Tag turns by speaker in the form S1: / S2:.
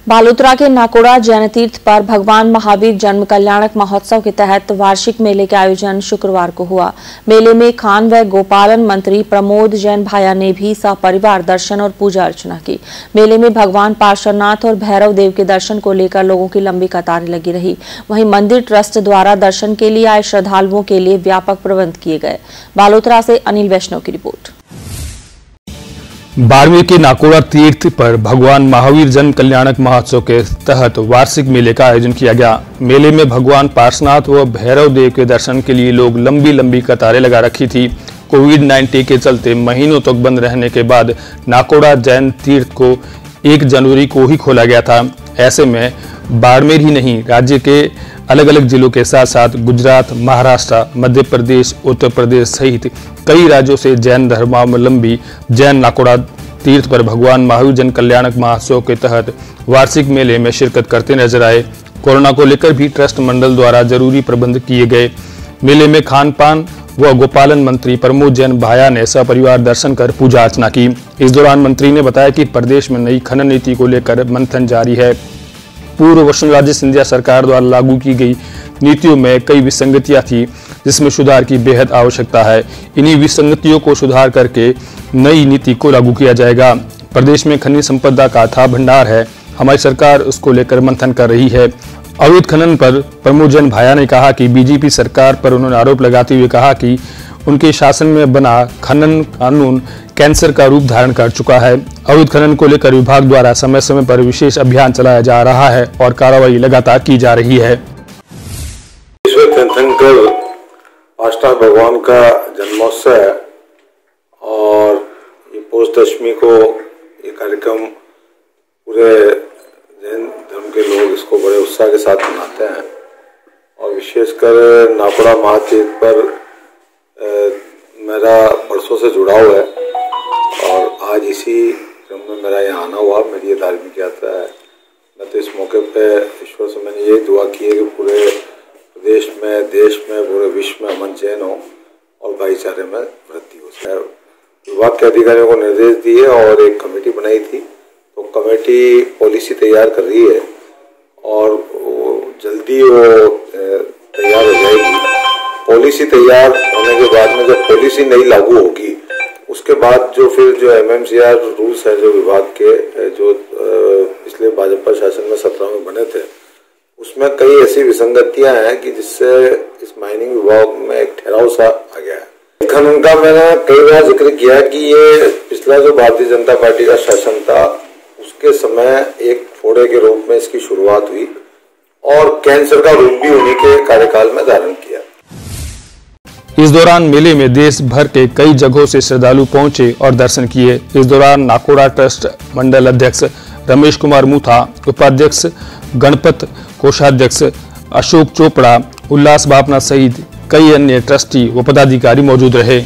S1: बालोतरा के नाकोड़ा जैन तीर्थ पर भगवान महावीर जन्म कल्याणक महोत्सव के तहत वार्षिक मेले का आयोजन शुक्रवार को हुआ। मेले में खान व गोपालन मंत्री प्रमोद जैन भाया ने भी सपरिवार दर्शन और पूजा अर्चना की। मेले में भगवान पार्श्वनाथ और भैरव देव के दर्शन को लेकर लोगों की लंबी कतारें लगी रही। वहीं मंदिर ट्रस्ट द्वारा दर्शन के लिए आए श्रद्धालुओं के लिए व्यापक प्रबंध किए गए। बालोतरा से अनिल वैष्णव की रिपोर्ट।
S2: बाड़मेर के नाकोड़ा तीर्थ पर भगवान महावीर जन्म कल्याणक महोत्सव के तहत वार्षिक मेले का आयोजन किया गया। मेले में भगवान पार्श्वनाथ व भैरव देव के दर्शन के लिए लोग लंबी कतारें लगा रखी थी। कोविड-19 के चलते महीनों तक बंद रहने के बाद नाकोड़ा जैन तीर्थ को 1 जनवरी को ही खोला गया था। ऐसे में बाड़मेर ही नहीं, राज्य के अलग अलग जिलों के साथ साथ गुजरात, महाराष्ट्र, मध्य प्रदेश, उत्तर प्रदेश सहित कई राज्यों से जैन धर्मावलंबी जैन नाकोड़ा तीर्थ पर भगवान महावीर जन कल्याणक महोत्सव के तहत वार्षिक मेले में शिरकत करते नजर आए। कोरोना को लेकर भी ट्रस्ट मंडल द्वारा जरूरी प्रबंध किए गए। मेले में खान पान व गोपालन मंत्री प्रमोद जैन भाया ने सपरिवार दर्शन कर पूजा अर्चना की। इस दौरान मंत्री ने बताया कि प्रदेश में नई खनन नीति को लेकर मंथन जारी है। पूर्व वसुंधरा सिंधिया सरकार द्वारा लागू की गई नीतियों में कई विसंगतियां थी, जिसमें सुधार की बेहद आवश्यकता है। इन्हीं विसंगतियों को सुधार करके नई नीति को लागू किया जाएगा। प्रदेश में खनिज संपदा का अथाह भंडार है, हमारी सरकार उसको लेकर मंथन कर रही है। अवैध खनन पर प्रमोद जैन भाया ने कहा कि बीजेपी सरकार पर उन्होंने आरोप लगाते हुए कहा कि उनके शासन में बना खनन कानून कैंसर का रूप धारण कर चुका है। अवैध खनन को लेकर विभाग द्वारा समय समय पर विशेष अभियान चलाया जा रहा है और कार्रवाई लगातार की जा रही है।
S3: तीर्थंकर पार्श्वनाथ भगवान का जन्मोत्सव है और ये पौष दशमी को ये कार्यक्रम पूरे जैन धर्म के लोग इसको बड़े उत्साह के साथ मनाते हैं और विशेषकर नाकोड़ा महातीर्थ पर मेरा बरसों से जुड़ाव है और आज इसी क्रम में मेरा यहाँ आना हुआ। मेरी ये धार्मिक यात्रा है। मैं तो इस मौके पे ईश्वर से मैंने यही दुआ की है कि पूरे प्रदेश में, देश में, पूरे विश्व में अमन चैन हो और भाईचारे में वृद्धि हो। विभाग के अधिकारियों को निर्देश दिए और एक कमेटी बनाई थी, तो कमेटी पॉलिसी तैयार कर रही है और जल्दी वो तैयार हो जाएगी। पॉलिसी तैयार होने के बाद में जब पॉलिसी नहीं लागू होगी उसके बाद जो फिर जो MMCR रूल्स है जो विभाग के जो पिछले भाजपा शासन में 17 में बने थे, उसमें कई ऐसी विसंगतियां हैं कि जिससे इस माइनिंग विभाग में एक ठहराव सा आ गया है। खनन का मैंने कई बार जिक्र किया कि ये पिछला जो भारतीय जनता पार्टी का शासन था उसके समय एक फोड़े के रूप में इसकी शुरुआत हुई और कैंसर का रूप भी उन्हीं के कार्यकाल में धारण किया।
S2: इस दौरान मेले में देश भर के कई जगहों से श्रद्धालु पहुंचे और दर्शन किए। इस दौरान नाकोड़ा ट्रस्ट मंडल अध्यक्ष रमेश कुमार मूथा, उपाध्यक्ष गणपत, कोषाध्यक्ष अशोक चोपड़ा, उल्लास बापना सहित कई अन्य ट्रस्टी व पदाधिकारी मौजूद रहे।